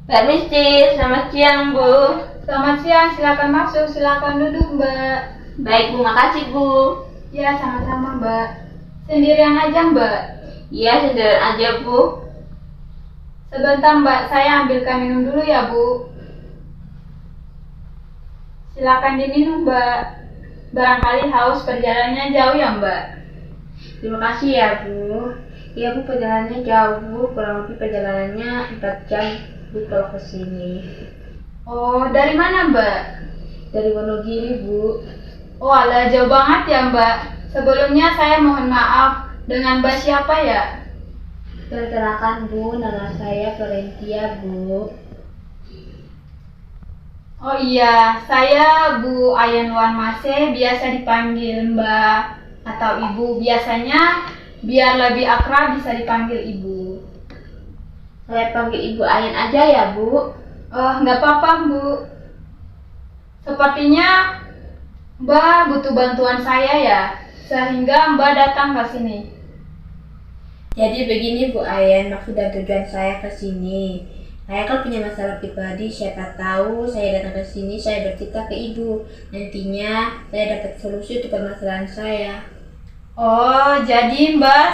Permisi, selamat siang Bu. Selamat siang, silakan masuk, silakan duduk Mbak. Baik Bu, makasih Bu. Ya, sama-sama Mbak. Sendirian aja Mbak? Iya, sendirian aja Bu. Sebentar Mbak, saya ambilkan minum dulu ya Bu. Silakan diminum Mbak. Barangkali haus, perjalanannya jauh ya Mbak? Terima kasih ya Bu. Iya Bu, perjalanannya jauh Bu, kurang lebih perjalanannya 4 jam Bu kalau ke sini. Oh, dari mana Mbak? Dari Wonogiri Bu. Oh alah, jauh banget ya Mbak. Sebelumnya saya mohon maaf, dengan Mbak siapa ya? Perkenalkan Bu, nama saya Florentia Bu. Oh iya, saya Bu Ayanwan Mase, biasa dipanggil Mbak atau Ibu. Biasanya biar lebih akrab bisa dipanggil Ibu. Saya panggil Ibu Ayan aja ya Bu. Oh, nggak apa-apa Bu. Sepertinya Mbak butuh bantuan saya ya, sehingga Mbak datang ke sini. Jadi begini Bu Ayan, maksud dan tujuan saya ke sini. Saya kan punya masalah pribadi, siapa tahu saya datang ke sini, saya bercerita ke Ibu. Nantinya saya dapat solusi untuk permasalahan saya. Oh, jadi Mbak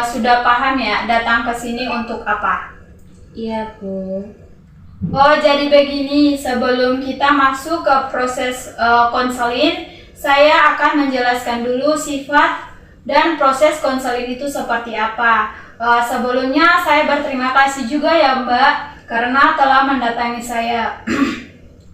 sudah paham ya datang ke sini untuk apa? Iya Bu. Oh, jadi begini, sebelum kita masuk ke proses konseling, saya akan menjelaskan dulu sifat dan proses konseling itu seperti apa. Sebelumnya saya berterima kasih juga ya Mbak, karena telah mendatangi saya.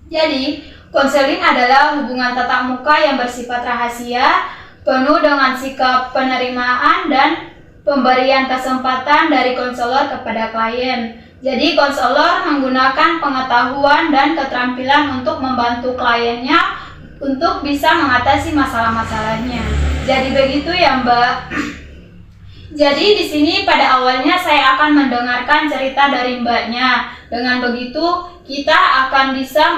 Jadi, konseling adalah hubungan tatap muka yang bersifat rahasia, penuh dengan sikap penerimaan dan pemberian kesempatan dari konselor kepada klien. Jadi konselor menggunakan pengetahuan dan keterampilan untuk membantu kliennya untuk bisa mengatasi masalah-masalahnya. Jadi begitu ya Mbak. Jadi di sini pada awalnya saya akan mendengarkan cerita dari Mbaknya. Dengan begitu kita akan bisa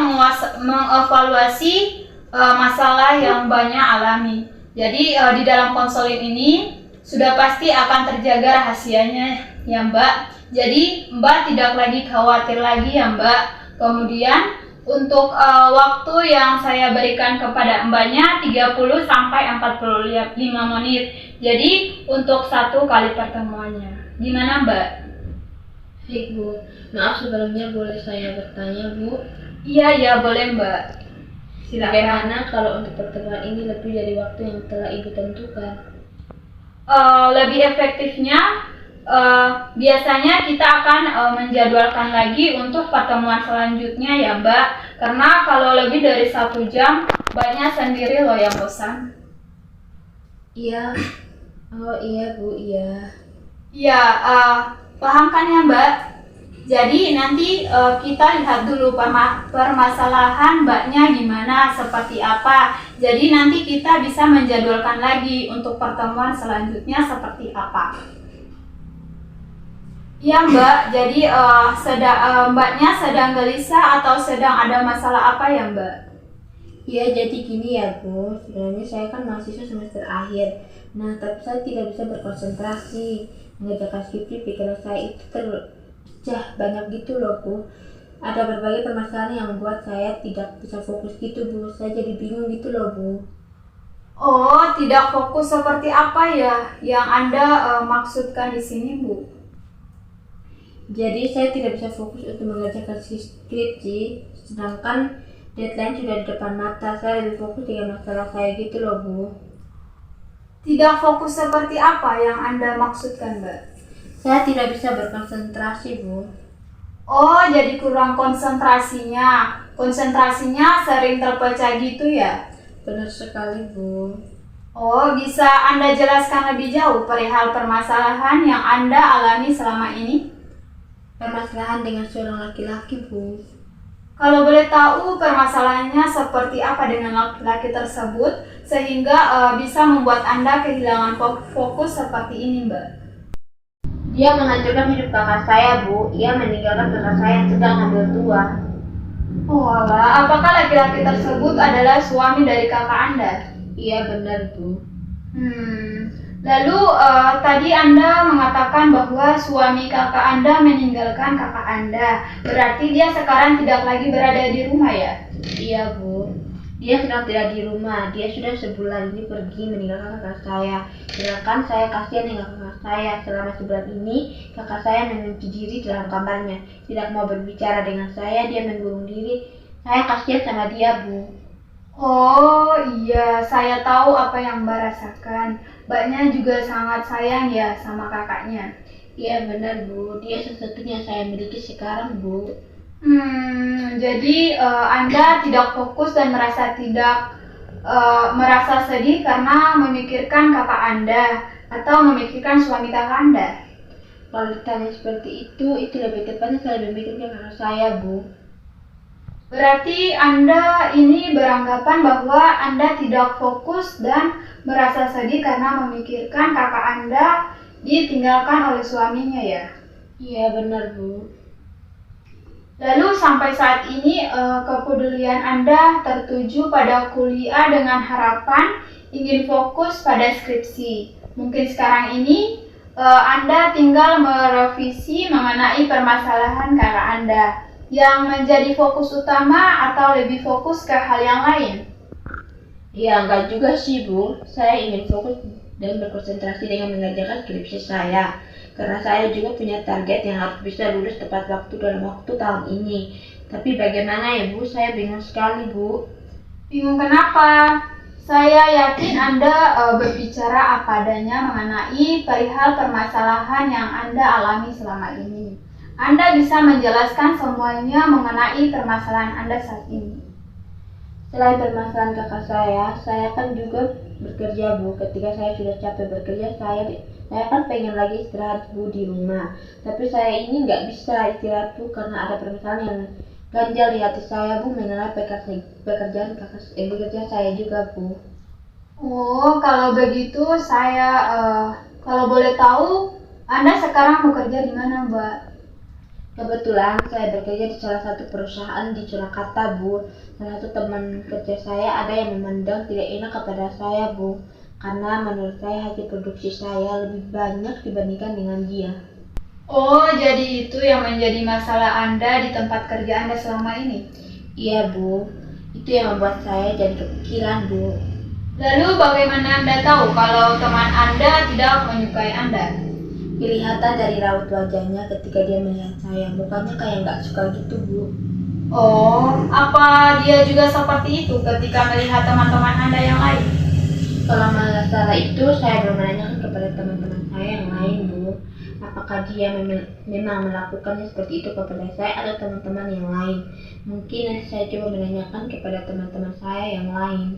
mengevaluasi masalah yang Mbaknya alami. Jadi di dalam konseling ini sudah pasti akan terjaga rahasianya ya Mbak. Jadi Mbak tidak lagi khawatir lagi ya Mbak. Kemudian untuk waktu yang saya berikan kepada Mbaknya 30 sampai 45 menit. Jadi untuk 1 kali pertemuannya. Gimana Mbak? Baik Bu, maaf sebelumnya boleh saya bertanya Bu? Iya boleh Mbak. Silakan. Bagaimana kalau untuk pertemuan ini lebih dari waktu yang telah Ibu tentukan? Lebih efektifnya biasanya kita akan menjadwalkan lagi untuk pertemuan selanjutnya ya Mbak, karena kalau lebih dari 1 jam Mbaknya sendiri loh yang bosan. Iya. Oh iya Bu, iya. Iya, paham kan ya Mbak? Jadi nanti kita lihat dulu permasalahan Mbaknya gimana, seperti apa. Jadi nanti kita bisa menjadwalkan lagi untuk pertemuan selanjutnya seperti apa. Iya Mbak, jadi Mbaknya sedang gelisah atau sedang ada masalah apa ya Mbak? Iya, jadi gini ya Bu, sebenarnya saya kan mahasiswa semester akhir. Nah, tapi saya tidak bisa berkonsentrasi mengerjakan skripsi, pikiran saya itu terpecah banyak gitu loh Bu. Ada berbagai permasalahan yang membuat saya tidak bisa fokus gitu Bu, saya jadi bingung gitu loh Bu. Oh, tidak fokus seperti apa ya yang Anda maksudkan di sini Bu? Jadi saya tidak bisa fokus untuk mengerjakan skripsi, sedangkan deadline sudah di depan mata. Saya lebih fokus dengan masalah saya gitu loh Bu. Tidak fokus seperti apa yang Anda maksudkan Mbak? Saya tidak bisa berkonsentrasi Bu. Oh, jadi kurang konsentrasinya. Konsentrasinya sering terpecah gitu ya? Benar sekali Bu. Oh, bisa Anda jelaskan lebih jauh perihal permasalahan yang Anda alami selama ini? Permasalahan dengan seorang laki-laki Bu. Kalau boleh tahu permasalahannya seperti apa dengan laki-laki tersebut sehingga bisa membuat Anda kehilangan fokus seperti ini Mbak? Dia menghancurkan hidup kakak saya Bu. Ia meninggalkan kakak saya yang sedang hamil tua. Oh alah, apakah laki-laki tersebut adalah suami dari kakak Anda? Iya benar Bu. Lalu tadi Anda mengatakan bahwa suami kakak Anda meninggalkan kakak Anda. Berarti dia sekarang tidak lagi berada di rumah ya? Iya Bu, dia sedang tidak di rumah. Dia sudah sebulan ini pergi meninggalkan kakak saya. Sedangkan saya kasihan dengan kakak saya. Selama sebulan ini kakak saya mengunci diri dalam kamarnya, tidak mau berbicara dengan saya. Dia mengurung diri. Saya kasihan sama dia Bu. Oh iya, saya tahu apa yang Mbak rasakan. Mbaknya juga sangat sayang ya sama kakaknya. Iya benar Bu, dia satu-satunya saya miliki sekarang Bu. Jadi Anda tidak fokus dan merasa sedih karena memikirkan kakak Anda atau memikirkan suami kakak Anda. Kalau ditanya seperti itu lebih tepatnya saya lebih memikirkan kakak saya Bu. Berarti Anda ini beranggapan bahwa Anda tidak fokus dan merasa sedih karena memikirkan kakak Anda ditinggalkan oleh suaminya ya? Iya benar Bu. Lalu sampai saat ini kepedulian Anda tertuju pada kuliah dengan harapan ingin fokus pada skripsi. Mungkin sekarang ini Anda tinggal merevisi mengenai permasalahan kakak Anda. Yang menjadi fokus utama atau lebih fokus ke hal yang lain? Ya enggak juga sih Bu, saya ingin fokus dan berkonsentrasi dengan mengerjakan skripsi saya. Karena saya juga punya target yang harus bisa lulus tepat waktu dalam waktu tahun ini. Tapi bagaimana ya Bu, saya bingung sekali Bu. Bingung kenapa? Saya yakin Anda berbicara apa adanya mengenai perihal permasalahan yang Anda alami selama ini. Anda bisa menjelaskan semuanya mengenai permasalahan Anda saat ini. Selain permasalahan kakak saya kan juga bekerja Bu. Ketika saya sudah capek bekerja, saya kan pengen lagi istirahat Bu di rumah. Tapi saya ini nggak bisa istirahat Bu karena ada permasalahan yang ganjal di hati saya Bu mengenai pekerjaan bekerja saya juga Bu. Oh, kalau begitu kalau boleh tahu, Anda sekarang bekerja di mana, Mbak? Kebetulan saya bekerja di salah satu perusahaan di Surakarta Bu. Salah satu teman kerja saya ada yang memandang tidak enak kepada saya Bu, karena menurut saya hasil produksi saya lebih banyak dibandingkan dengan dia. Oh, jadi itu yang menjadi masalah Anda di tempat kerja Anda selama ini? Iya Bu, itu yang membuat saya jadi kepikiran Bu. Lalu bagaimana Anda tahu kalau teman Anda tidak menyukai Anda? Kelihatan dari raut wajahnya ketika dia melihat saya, mukanya kayak nggak suka gitu Bu. Oh, apa dia juga seperti itu ketika melihat teman-teman Anda yang lain? Kalau masalah itu saya belum menanyakan kepada teman-teman saya yang lain Bu. Apakah dia memang melakukannya seperti itu kepada saya atau teman-teman yang lain? Mungkin nanti saya coba menanyakan kepada teman-teman saya yang lain.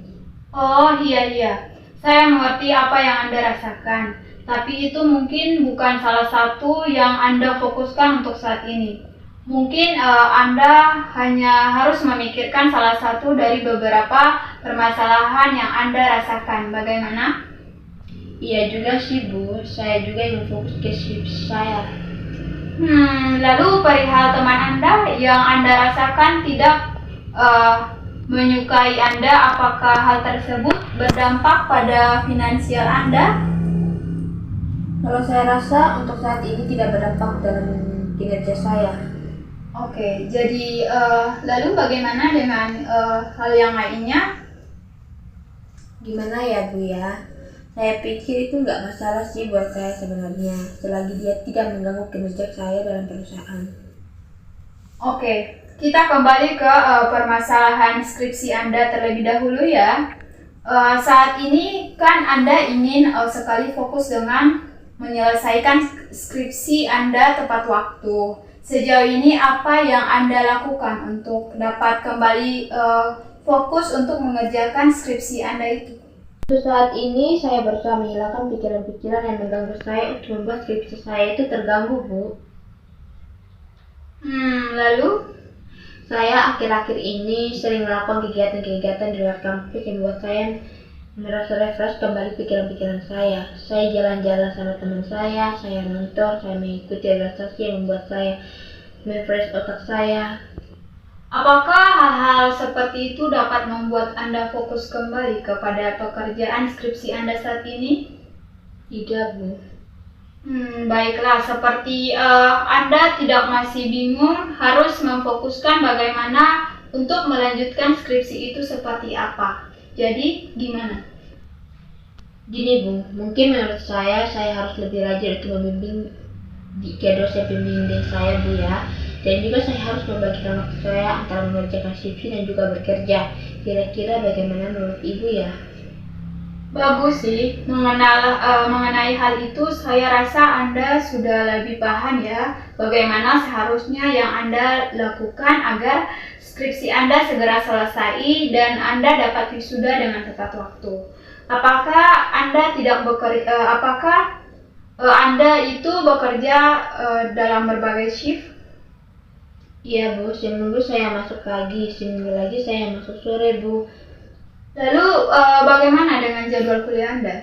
Oh iya, saya mengerti apa yang Anda rasakan. Tapi itu mungkin bukan salah satu yang Anda fokuskan untuk saat ini. Mungkin Anda hanya harus memikirkan salah satu dari beberapa permasalahan yang Anda rasakan. Bagaimana? Iya juga sih Bu, saya juga ingin fokus ke skripsi saya. Lalu perihal teman Anda yang Anda rasakan tidak menyukai Anda, apakah hal tersebut berdampak pada finansial Anda? Kalau saya rasa untuk saat ini tidak berdampak dalam kinerja saya. Oke, jadi lalu bagaimana dengan hal yang lainnya? Gimana ya Bu ya? Saya pikir itu nggak masalah sih buat saya sebenarnya, selagi dia tidak mengganggu kinerja saya dalam perusahaan. Oke, kita kembali ke permasalahan skripsi Anda terlebih dahulu ya. Saat ini kan Anda ingin sekali fokus dengan menyelesaikan skripsi Anda tepat waktu. Sejauh ini apa yang Anda lakukan untuk dapat kembali fokus untuk mengerjakan skripsi Anda itu? Untuk saat ini saya berusaha menghilangkan pikiran-pikiran yang mengganggu saya untuk membuat skripsi saya itu terganggu Bu. Lalu? Saya akhir-akhir ini sering melakukan kegiatan-kegiatan di luar kampus yang membuat saya merasa refresh kembali pikiran-pikiran saya. Saya jalan-jalan sama teman saya nonton, saya mengikuti organisasi yang membuat saya refresh otak saya. Apakah hal-hal seperti itu dapat membuat Anda fokus kembali kepada pekerjaan skripsi Anda saat ini? Tidak, Bu. Baiklah, seperti Anda tidak masih bingung harus memfokuskan bagaimana untuk melanjutkan skripsi itu seperti apa. Jadi, gimana? Gini, Bu, mungkin menurut saya harus lebih rajin untuk membimbing ke dosen pembimbing saya, Bu ya. Dan juga saya harus membagikan waktu saya antara mengerjakan skripsi dan juga bekerja. Kira-kira bagaimana menurut Ibu ya? Bagus sih, mengenai hal itu saya rasa Anda sudah lebih paham ya bagaimana seharusnya yang Anda lakukan agar skripsi Anda segera selesai dan Anda dapat wisuda dengan tepat waktu. Apakah Anda Anda itu bekerja dalam berbagai shift? Iya, Bu, seminggu saya masuk pagi, seminggu lagi saya masuk sore, Bu. Lalu bagaimana dengan jadwal kuliah Anda?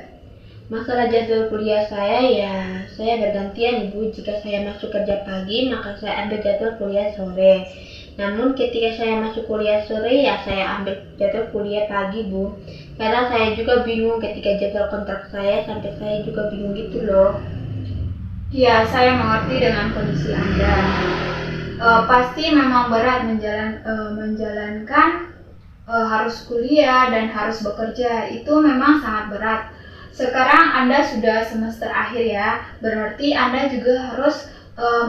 Masalah jadwal kuliah saya saya bergantian, Ibu. Jika saya masuk kerja pagi, maka saya ambil jadwal kuliah sore. Namun ketika saya masuk kuliah sore, saya ambil jadwal kuliah pagi, Bu. Karena saya juga bingung ketika jadwal kontrak saya, sampai saya juga bingung gitu loh. Ya, saya mengerti dengan kondisi Anda. Pasti memang berat menjalankan harus kuliah dan harus bekerja, itu memang sangat berat. Sekarang Anda sudah semester akhir ya, berarti Anda juga harus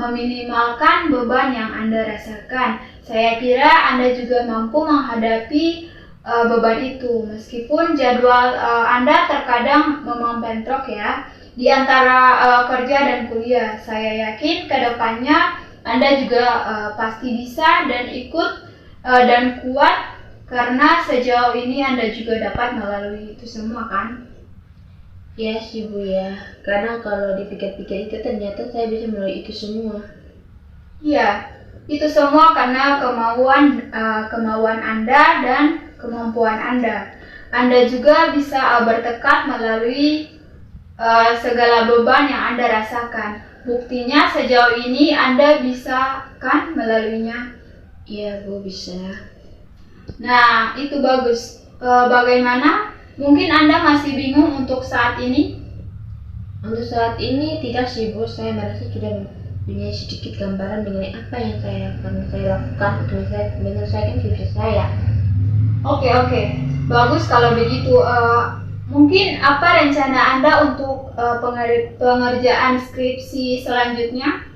meminimalkan beban yang Anda rasakan. Saya kira Anda juga mampu menghadapi beban itu, meskipun jadwal Anda terkadang memang bentrok ya, di antara kerja dan kuliah. Saya yakin ke depannya Anda juga pasti bisa dan ikut dan kuat, karena sejauh ini Anda juga dapat melalui itu semua kan? Ya sih, Bu ya. Karena kalau dipikir-pikir itu ternyata saya bisa melalui itu semua. Iya, itu semua karena kemauan Anda dan kemampuan Anda. Anda juga bisa bertekad melalui segala beban yang Anda rasakan. Buktinya sejauh ini Anda bisa kan melaluinya? Iya, Bu, bisa. Nah, itu bagus. Bagaimana? Mungkin Anda masih bingung untuk saat ini? Untuk saat ini tidak sih, Bu. Saya merasa sudah punya sedikit gambaran mengenai apa yang saya lakukan untuk menyelesaikan skripsi saya. Oke. Bagus kalau begitu. Mungkin apa rencana Anda untuk pengerjaan skripsi selanjutnya?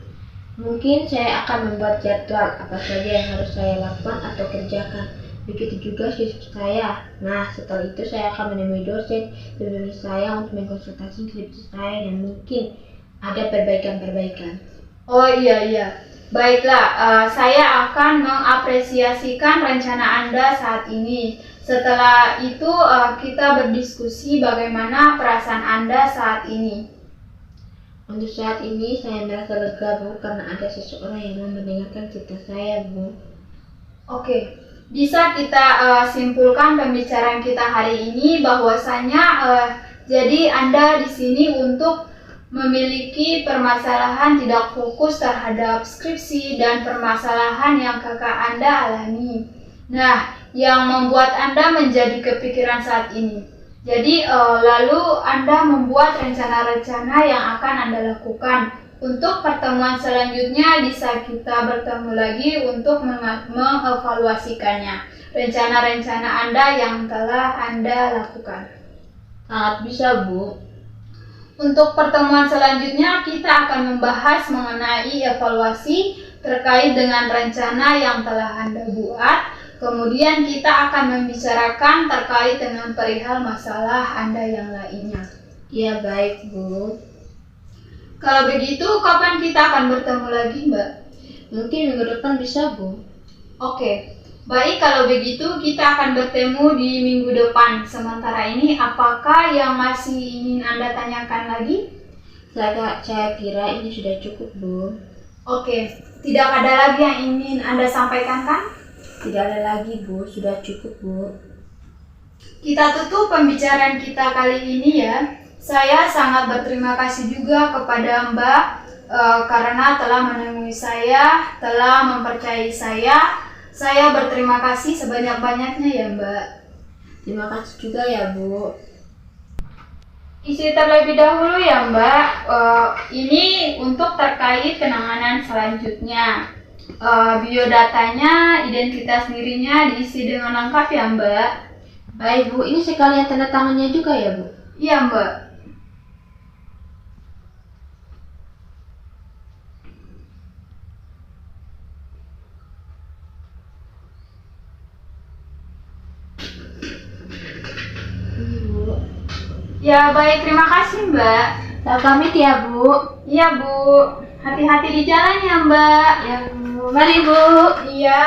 Mungkin saya akan membuat jadwal apa saja yang harus saya lakukan atau kerjakan. Begitu juga skripsi saya. Nah, setelah itu saya akan menemui dosen pembimbing saya untuk mengkonsultasi skripsi saya dan mungkin ada perbaikan-perbaikan. Oh iya. Baiklah, saya akan mengapresiasikan rencana Anda saat ini. Setelah itu kita berdiskusi bagaimana perasaan Anda saat ini. Untuk saat ini saya merasa lega, Bu, karena ada seseorang yang mau mendengarkan cerita saya, Bu. Oke, bisa kita simpulkan pembicaraan kita hari ini bahwasanya jadi Anda di sini untuk memiliki permasalahan tidak fokus terhadap skripsi dan permasalahan yang kakak Anda alami. Nah, yang membuat Anda menjadi kepikiran saat ini. Jadi lalu Anda membuat rencana-rencana yang akan Anda lakukan. Untuk pertemuan selanjutnya bisa kita bertemu lagi untuk mengevaluasikannya. Rencana-rencana Anda yang telah Anda lakukan. Sangat bisa, Bu. Untuk pertemuan selanjutnya kita akan membahas mengenai evaluasi terkait dengan rencana yang telah Anda buat. Kemudian kita akan membicarakan terkait dengan perihal masalah Anda yang lainnya. Ya, baik, Bu. Kalau begitu, kapan kita akan bertemu lagi, Mbak? Mungkin minggu depan bisa, Bu. Oke. Baik, kalau begitu kita akan bertemu di minggu depan. Sementara ini, apakah yang masih ingin Anda tanyakan lagi? Saya kira ini sudah cukup, Bu. Oke. Tidak ada lagi yang ingin Anda sampaikan, kan? Tidak ada lagi, Bu. Sudah cukup, Bu. Kita tutup pembicaraan kita kali ini ya. Saya sangat berterima kasih juga kepada Mbak karena telah menemui saya, telah mempercayai saya. Saya berterima kasih sebanyak-banyaknya ya, Mbak. Terima kasih juga ya, Bu. Isi terlebih dahulu ya Mbak. Ini untuk terkait penanganan selanjutnya. Biodatanya, identitas dirinya diisi dengan lengkap ya Mbak. Baik Bu, ini sekalian tanda tangannya juga ya Bu? Iya Mbak. Ini Bu. Ya baik, terima kasih Mbak. Saya pamit ya Bu. Iya Bu, hati-hati di jalan ya Mbak. Ya Bu, mari Bu. Iya.